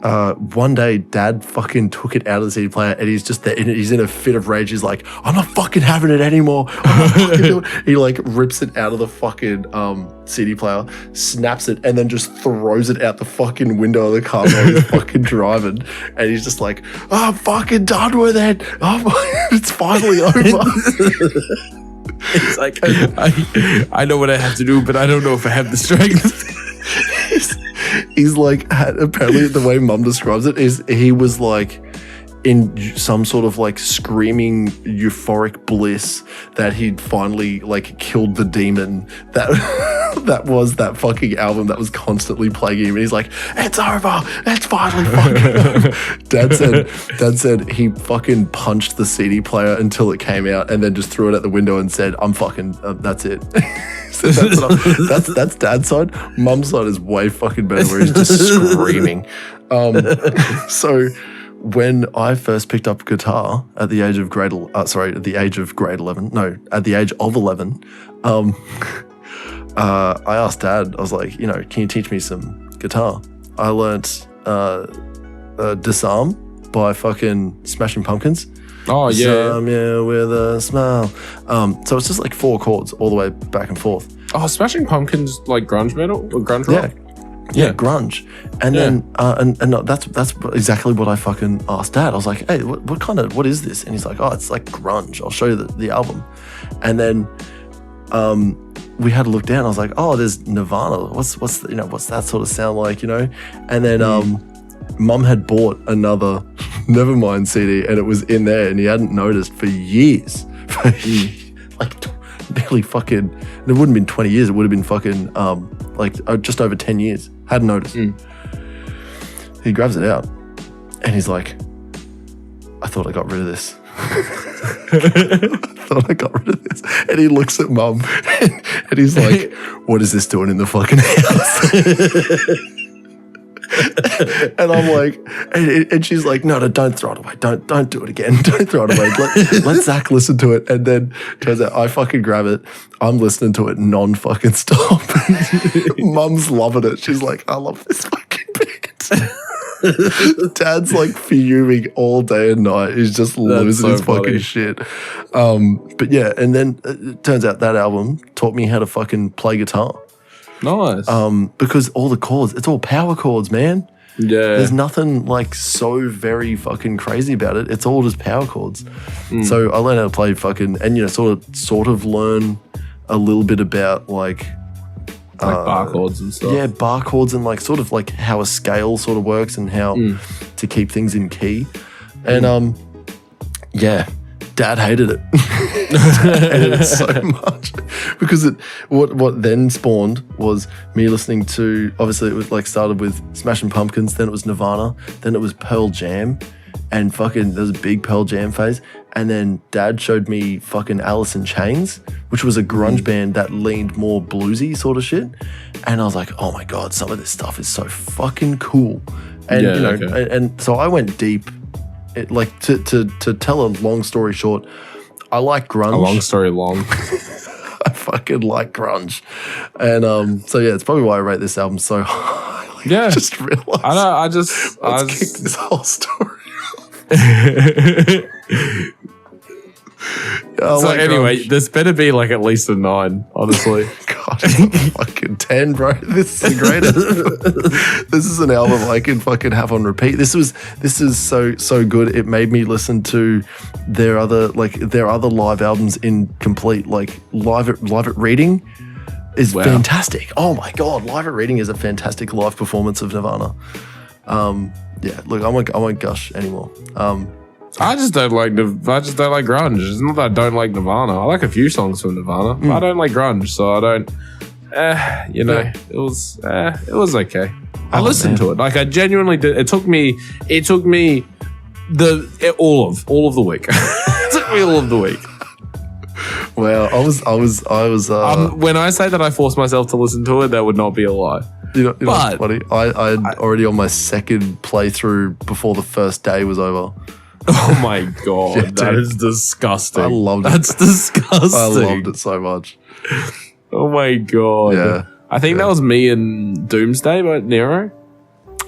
one day, Dad fucking took it out of the CD player, and he's just there, and he's in a fit of rage. He's like, I'm not fucking having it anymore. I'm not fucking doing it. He rips it out of the fucking CD player, snaps it, and then just throws it out the fucking window of the car while he's fucking driving. And he's just like, I'm fucking done with it. It's finally over. It's like, I know what I have to do, but I don't know if I have the strength. he's like, apparently the way Mum describes it is he was like in some sort of like screaming euphoric bliss that he'd finally like killed the demon that that was that fucking album that was constantly plaguing him. And he's like, it's over, it's finally fucking over. Dad said he fucking punched the CD player until it came out and then just threw it at the window and said, I'm fucking, that's it. So that's Dad's side. Mum's side is way fucking better where he's just screaming. So when I first picked up guitar at the age of grade 11, at the age of 11, I asked Dad, I was like, can you teach me some guitar? I learnt Disarm by fucking Smashing Pumpkins. Oh, yeah. Disarm you with a smile. So it's just like 4 chords all the way back and forth. Oh, Smashing Pumpkins like grunge metal or grunge rock? Yeah, grunge. And then and that's exactly what I fucking asked Dad. I was like, hey, what is this? And he's like, oh, it's like grunge. I'll show you the album. And then we had to look down. I was like, oh, there's Nirvana. What's that sort of sound like, And then Mum had bought another Nevermind CD and it was in there and he hadn't noticed for years. Like nearly fucking, it wouldn't have been 20 years. It would have been fucking just over 10 years. Hadn't noticed. He grabs it out and he's like, I thought I got rid of this. And he looks at Mum and he's like, what is this doing in the fucking house? And I'm like, and she's like, no, don't throw it away. Don't do it again. Don't throw it away. Let Zakk listen to it. And then turns out I fucking grab it. I'm listening to it non-fucking stop. Mum's loving it. She's like, I love this fucking band. Dad's like fuming all day and night. He's just losing his fucking shit. But yeah, and then it turns out that album taught me how to fucking play guitar. Nice. Because all the chords, it's all power chords, man. Yeah. There's nothing like so very fucking crazy about it. It's all just power chords. So I learned how to play fucking, and sort of learn a little bit about like bar chords and stuff. Yeah, bar chords and like sort of like how a scale sort of works and how to keep things in key. And yeah. Dad hated it. Dad hated it so much because what then spawned was me listening to, obviously it was like started with Smashing Pumpkins, then it was Nirvana, then it was Pearl Jam, and fucking there was a big Pearl Jam phase, and then Dad showed me fucking Alice in Chains, which was a grunge band that leaned more bluesy sort of shit, and I was like, oh my god, some of this stuff is so fucking cool, and and so I went deep. To tell a long story short, I like grunge. A long story long. I fucking like grunge. And so yeah, it's probably why I rate this album so high. I just realized. I just kick this whole story off. So anyway, this better be like at least a 9, honestly. God, fucking 10, bro. This is the greatest. This is an album I can fucking have on repeat. This is so good. It made me listen to their other live albums in complete. Like live at Reading is fantastic. Oh my god, Live at Reading is a fantastic live performance of Nirvana. Yeah, look, I won't gush anymore. I just don't like grunge. It's not that I don't like Nirvana. I like a few songs from Nirvana, but I don't like grunge, so I don't. It was okay. I listened to it. Like I genuinely did. It took me all of the week. It took me all of the week. Well, I was. When I say that I forced myself to listen to it, that would not be a lie. You know what's funny? I already on my second playthrough before the first day was over. Oh my god, that is disgusting. I loved it. That's disgusting. I loved it so much. Oh my god. Yeah. I think that was me and Doomsday by Nero.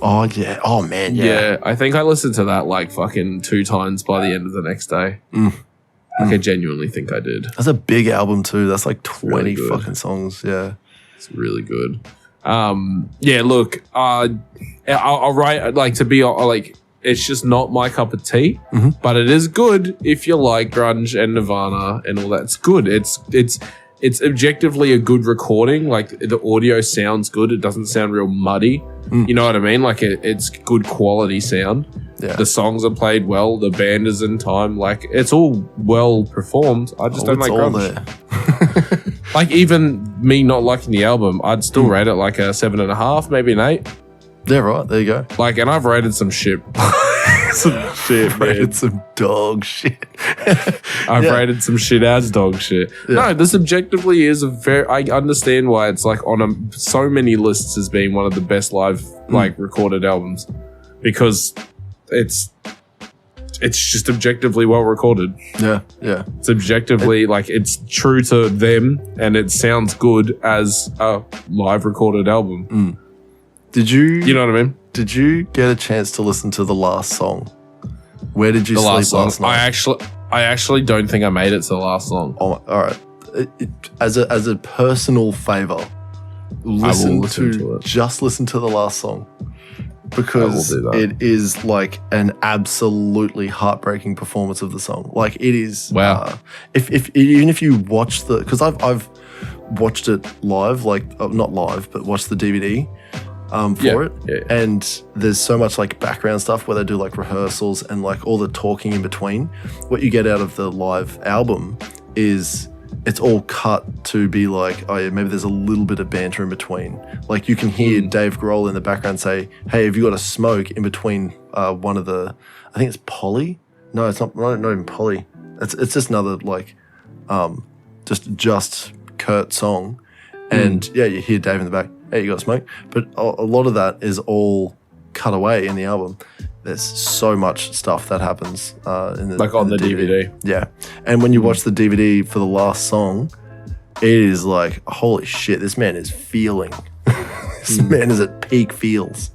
Oh yeah. Oh man. Yeah. I think I listened to that like fucking 2 times by the end of the next day. Like I genuinely think I did. That's a big album too. That's like 20 really fucking songs. Yeah. It's really good. Yeah, look, I'll write like to be like, it's just not my cup of tea, but it is good if you like grunge and Nirvana and all that. It's good. it's objectively a good recording. Like the audio sounds good. It doesn't sound real muddy. You know what I mean? Like it's good quality sound. Yeah. The songs are played well. The band is in time. Like it's all well performed. I just don't like grunge. Like even me not liking the album, I'd still rate it like a 7.5, maybe an 8. Yeah, right. There you go. Like, and I've rated some shit. Some shit, man. Rated some dog shit. I've rated some shit as dog shit. Yeah. No, this objectively is I understand why it's like on so many lists as being one of the best live like recorded albums, because it's just objectively well recorded. Yeah, yeah. It's objectively like it's true to them, and it sounds good as a live recorded album. Did you know what I mean? Did you get a chance to listen to the last song? Where did you sleep last night? I actually don't think I made it to the last song. Oh, all right. As a personal favor, listen to it. Just listen to the last song, because it is like an absolutely heartbreaking performance of the song. Like it is. Wow. Even if you watch because I've watched it live, like not live, but watched the DVD. For it. Yeah. And there's so much like background stuff where they do like rehearsals and like all the talking in between. What you get out of the live album is it's all cut to be like, oh yeah, maybe there's a little bit of banter in between. Like you can hear Dave Grohl in the background say, hey, have you got a smoke in between one of the, I think it's Polly? No, it's not even Polly. It's just another like just Kurt song. And yeah, you hear Dave in the back, hey, you got a smoke? But a lot of that is all cut away in the album. There's so much stuff that happens in the like on the DVD. Yeah. And when you watch the DVD for the last song, it is like, holy shit, this man is feeling. This man is at peak feels.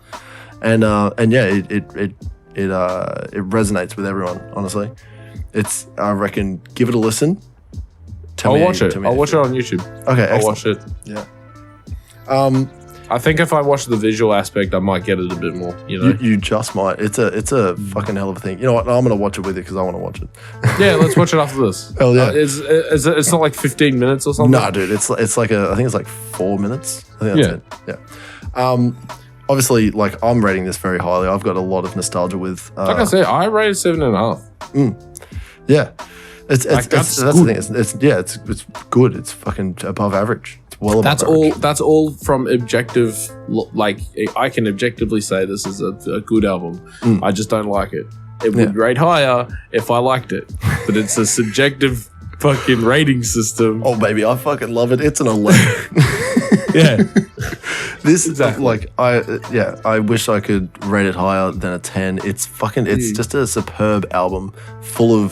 And yeah, it resonates with everyone, honestly. I reckon, give it a listen. I'll watch it on YouTube. Okay, I'll watch it. Yeah. I think if I watch the visual aspect, I might get it a bit more. You know, you just might. It's a fucking hell of a thing. You know what? I'm gonna watch it with you because I want to watch it. Yeah, let's watch it after this. Hell yeah! It's not like 15 minutes or something. No, dude. It's like I think it's like 4 minutes. I think that's it. Yeah. Obviously, like I'm rating this very highly. I've got a lot of nostalgia with. Like I said, I rated 7.5. Yeah. That's good. The thing. It's good. It's fucking above average. It's well above average. That's all from objective. Like I can objectively say this is a good album. I just don't like it. It would rate higher if I liked it, but it's a subjective fucking rating system. Oh baby, I fucking love it. It's an 11. Yeah. This is like I wish I could rate it higher than a 10. It's just a superb album full of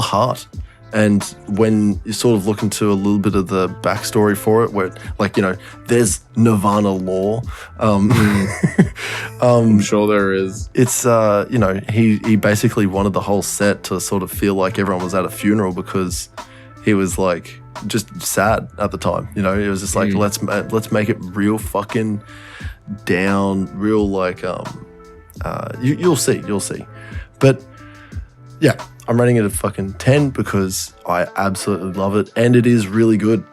heart. And when you sort of look into a little bit of the backstory for it, where like, you know, there's Nirvana lore. I'm sure there is. It's you know, he basically wanted the whole set to sort of feel like everyone was at a funeral because he was like just sad at the time. You know, it was just like let's make it real fucking down, real like you'll see. But yeah, I'm rating it a fucking 10 because I absolutely love it and it is really good.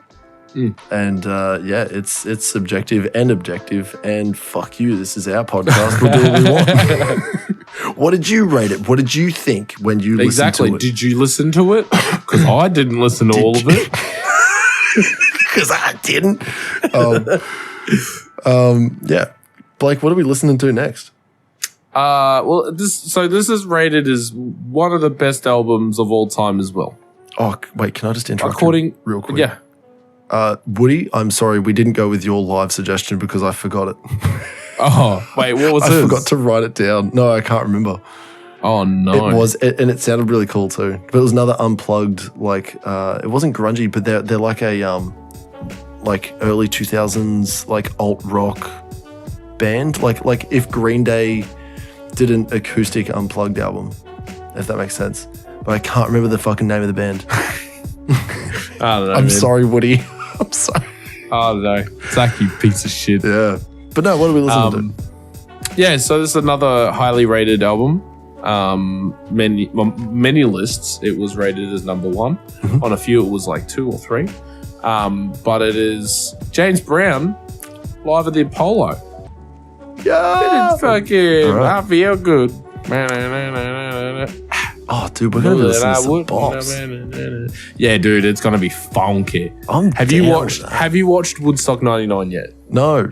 And yeah, it's subjective and objective and fuck you, this is our podcast. We'll do what we want. What did you rate it? What did you think when you listened to it? Did you listen to it? Because I didn't listen to all of it. Because I didn't. Yeah. Blake, what are we listening to next? Well, this is rated as one of the best albums of all time as well. Oh, wait, can I just interrupt you real quick? Yeah. Woody, I'm sorry, we didn't go with your live suggestion because I forgot it. Oh, wait, what was I forgot to write it down. No, I can't remember. Oh, no. And it sounded really cool too. But it was another Unplugged, like, it wasn't grungy, but they're like a, like early 2000s, like alt rock band. Like if Green Day did an acoustic Unplugged album, if that makes sense. But I can't remember the fucking name of the band. I don't know. I'm sorry, Woody. I'm sorry. I don't know. Zakk, you piece of shit. Yeah. But no, what are we listening to? Yeah, so this is another highly rated album. many lists, it was rated as number 1. Mm-hmm. On a few, it was like 2 or 3. But it is James Brown live at the Apollo. Yeah. Fucking, Right. I feel good. Oh, dude, we're gonna be listening to some bops. Yeah, dude, it's gonna be funky. Have you watched Woodstock 99 yet? No.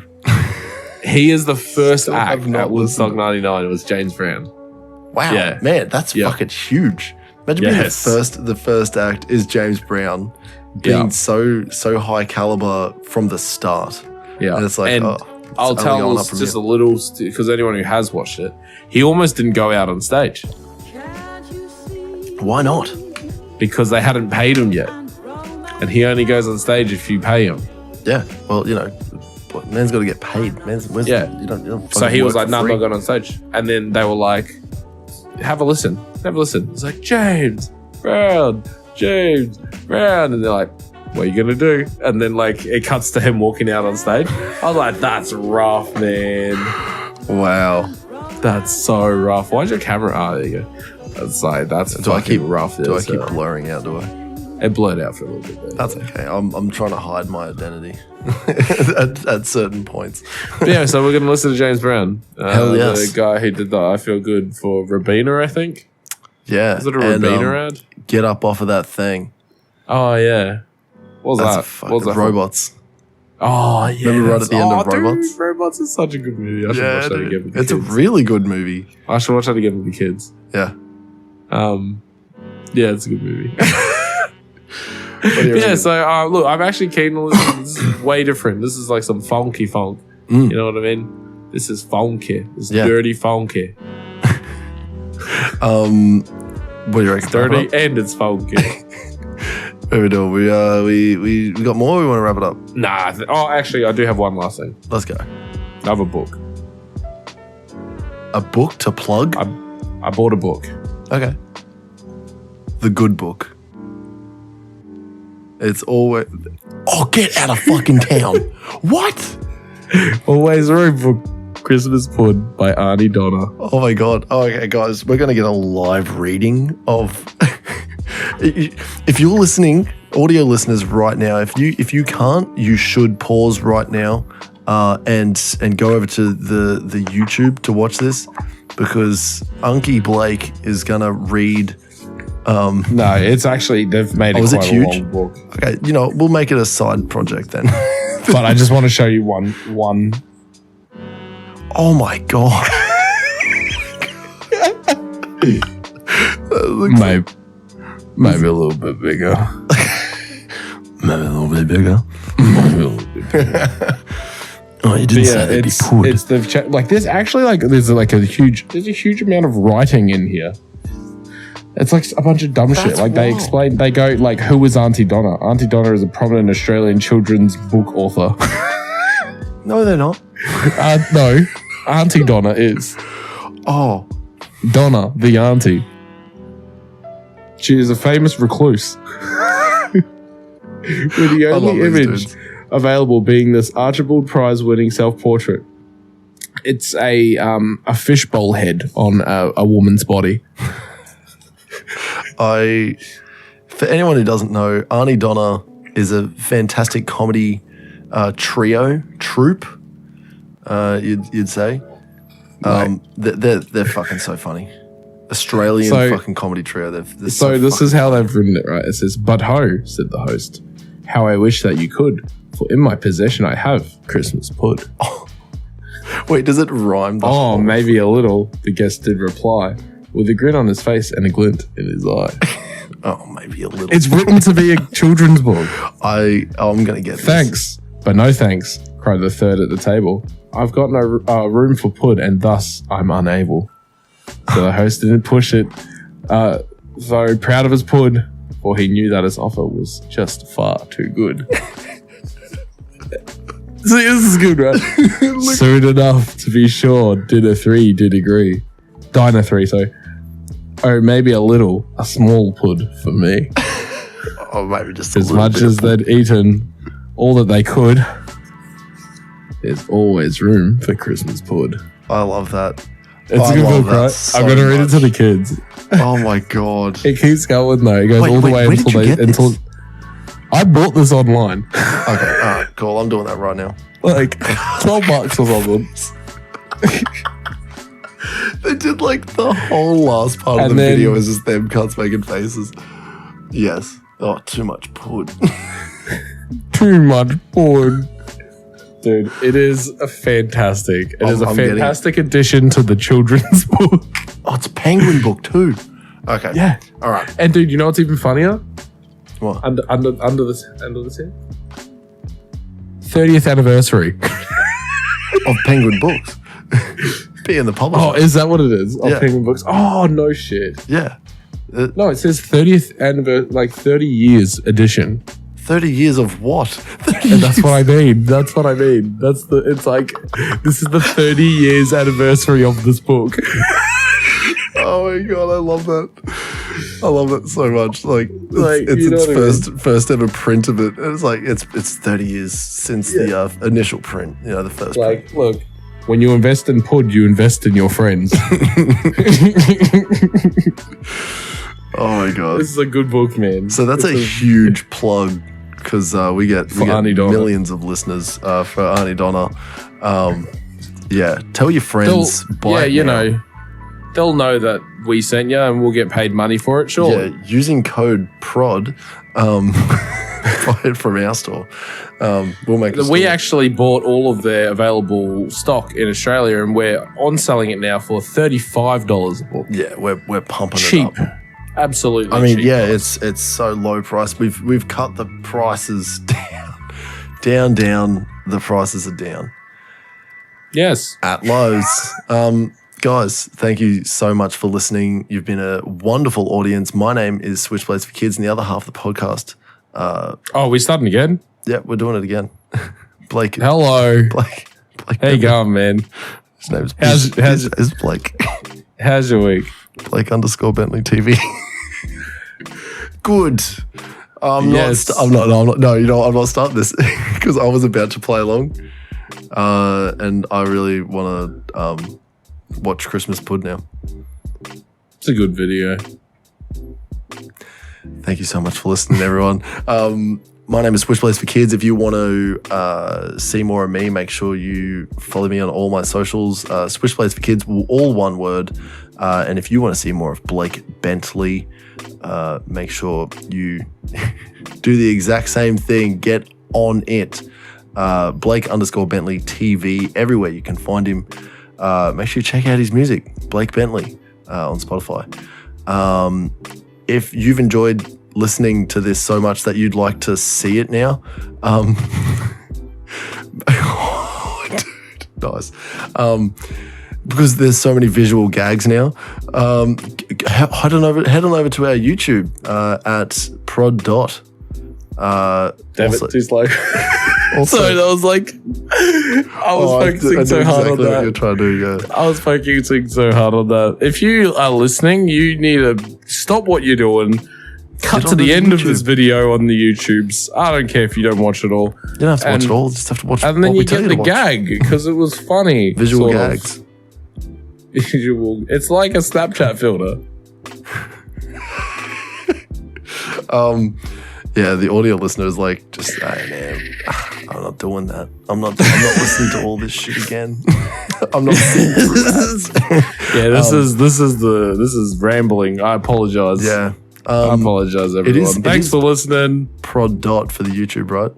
He is the first Still act have not at Woodstock listened. 99. It was James Brown. Wow, Yeah. man, that's Yeah. fucking huge. Imagine Yes. being the first act is James Brown being Yeah. so high caliber from the start. Yeah, And it's like, and oh, I'll only tell going us up from just here. a little, because anyone who has watched it, he almost didn't go out on stage Why not? because they hadn't paid him yet. And he only goes on stage if you pay him. Yeah, well, man's got to get paid. Yeah. You don't So fucking he was work like, for no, I'm free. not going on stage. And then they were like, have a listen. It's like, James Brown. And they're like, what are you going to do? And then like it cuts to him walking out on stage. I was like, that's rough, man. Wow. That's so rough. Why's your camera? Oh, there you go. That's like, that's Do I keep rough. Do I keep blurring out? Do I? It blurred out for a little bit there. That's okay. I'm trying to hide my identity at certain points. But yeah, so we're going to listen to James Brown. Hell yes. The guy who did the I Feel Good for Rabina, I think. Yeah. Is it a and, Rabina ad? Get up off of that thing. Oh, yeah. What was That's that? fucking What was that from? robots. Oh, yeah. Remember right at the end of Robots? Dude, Robots is such a good movie. I should watch that again with the It's a kids. really good movie. I should watch that again with the kids. Yeah. Yeah, it's a good movie. What do you Yeah, reckon? so look, I'm actually keen to listen. This is way different. This is like some funky funk. Mm. You know what I mean? This is funky. This is Yeah. dirty funky. What do you reckon? Dirty and it's funky. What are we doing? We got more. Or we want to wrap it up. Nah. Actually, I do have one last thing. Let's go. I have a book. A book to plug. I bought a book. Okay. The Good Book. It's always. Oh, get out of fucking town! What? Always room for Christmas Pud by Arnie Donna. Oh my god. Oh, okay, guys, we're gonna get a live reading of. If you're listening, audio listeners, right now, if you can't, you should pause right now, and go over to the YouTube to watch this, because Unky Blake is gonna read. No, it's actually they've made it is it quite a huge? long book. Okay, we'll make it a side project then. But I just want to show you one. Oh my god. Maybe a little bit bigger. Maybe a little bit bigger. Oh, you didn't say that'd be good. it's the like there's actually like there's a huge amount of writing in here. It's like a bunch of dumb shit. That's Like they wild. explain, they go like, who is Auntie Donna? Auntie Donna is a prominent Australian children's book author. No, they're not. No, Auntie Donna is. Oh, Donna, the auntie. She is a famous recluse. With the love only these image dudes. available being this Archibald Prize-winning self-portrait. It's a fishbowl head on a woman's body. for anyone who doesn't know, Arnie Donna is a fantastic comedy troupe. You'd say. They're fucking so funny. Australian fucking comedy trio. They're So this is how they've written it, right? It says, "But ho," said the host, "how I wish that you could, for in my possession I have Christmas pud." Wait, does it rhyme? Oh, maybe a little, the guest did reply, with a grin on his face and a glint in his eye. Oh, maybe a little. It's written to be a children's book. I'm gonna get this. Thanks, but no thanks, cried the third at the table. I've got no room for pud, and thus I'm unable. So the host didn't push it, so proud of his pud, for he knew that his offer was just far too good. See, this is good, right? Soon enough, to be sure, Dinner 3 did agree. Diner 3, so. Oh, maybe a small pud for me. Oh, maybe just a As little much bit. as they'd eaten all that they could, there's always room for Christmas pud. I love that. It's a good book, right? So I'm going to read it to the kids. Oh my God. It keeps going though. It goes all the way until I bought this online. Okay, all right, cool. I'm doing that right now. Like $12 or something. They did like the whole last part of the video is just them cunts making faces. Yes. Oh, too much pud. Too much pud. Dude, it is a fantastic. It is a fantastic addition to the children's book. Oh, it's a penguin book too. Okay. Yeah. All right. And dude, you know what's even funnier? What? Under this here? 30th anniversary of Penguin Books. Being the publisher. Oh, is that what it is? Of Penguin Books? Oh, no shit. Yeah. No, it says 30th anniversary, like 30 years edition. 30 years of what? And that's what I mean. That's what I mean. It's like, this is the 30 years anniversary of this book. Oh my God, I love that. I love that so much. Like it's you know its first ever print of it. It's like it's 30 years since the initial print. You know, the first print. Look, when you invest in pud, you invest in your friends. Oh my God, this is a good book, man. So that's a huge plug because we get millions of listeners for Arnie Donna. Yeah, tell your friends. They'll know that we sent you and we'll get paid money for it, sure. Yeah, using code PROD buy it from our store. We'll make it. We actually bought all of their available stock in Australia and we're on selling it now for $35 a book. Yeah, we're pumping cheap. It up. Absolutely I mean, cheap. Yeah, it's so low price. We've cut the prices down. The prices are down. Yes. At Lowe's. Guys, thank you so much for listening. You've been a wonderful audience. My name is Switchblades for Kids, and the other half of the podcast. We're starting again? Yeah, we're doing it again. Blake. Hello. Blake. How you going, man? His name's is Blake. How's your week? Blake_Bentley TV. Good. I'm not starting this because I was about to play along. And I really want to watch Christmas Pud now. It's a good video. Thank you so much for listening, everyone. My name is Switchblades for Kids. If you want to see more of me, make sure you follow me on all my socials. Switchblades for Kids, all one word. And if you want to see more of Blake Bentley, make sure you do the exact same thing. Get on it. Blake_Bentley TV, everywhere you can find him. Make sure you check out his music, Blake Bentley, on Spotify. If you've enjoyed listening to this so much that you'd like to see it now, dude, nice. Because there's so many visual gags now, head on over to our YouTube at Prod.Cast. Damn it, too slow. Sorry, that was like I was focusing so hard on that. What you're trying to do, yeah. I was focusing so hard on that. If you are listening, you need to stop what you're doing. Cut to the end of this video on the YouTubes. I don't care if you don't watch it all. You don't have to watch it all. You just have to watch it. And then you get the gag because it was funny. Visual gags. Visual. It's like a Snapchat filter. Yeah, the audio listener is like, just, man, I'm not doing that. I'm not listening to all this shit again. I'm not seeing that. Yeah, this is rambling. I apologize. Yeah. I apologize, everyone. Thanks for listening. Prod. For the YouTube, right?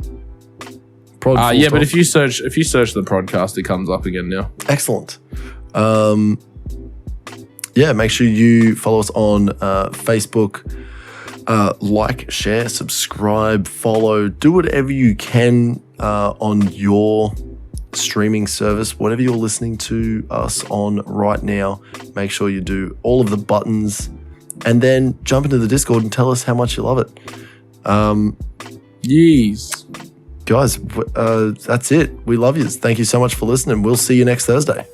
Prod. Yeah, but if you search the Prod.Cast, it comes up again now. Excellent. Yeah, make sure you follow us on Facebook. Like, share, subscribe, follow, do whatever you can on your streaming service, whatever you're listening to us on right now. Make sure you do all of the buttons and then jump into the Discord and tell us how much you love it. Yes. Guys, that's it. We love you. Thank you so much for listening. We'll see you next Thursday.